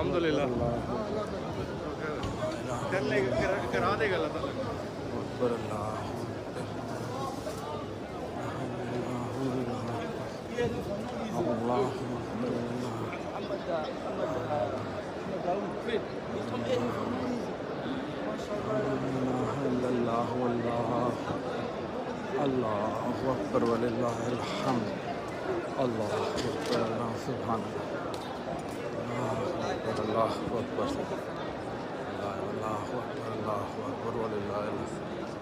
अल्हम्दुलिल्लाह कर ले करा देगा अल्लाह ताला। अकबर अल्लाह अल्लाहु अकबर वलिल्लाहिल हम्द। अल्लाहु अकबर अल्लाह सुभान अल्लाह अकबर अल्लाहु अकबर वलिल्लाहिल हम्द।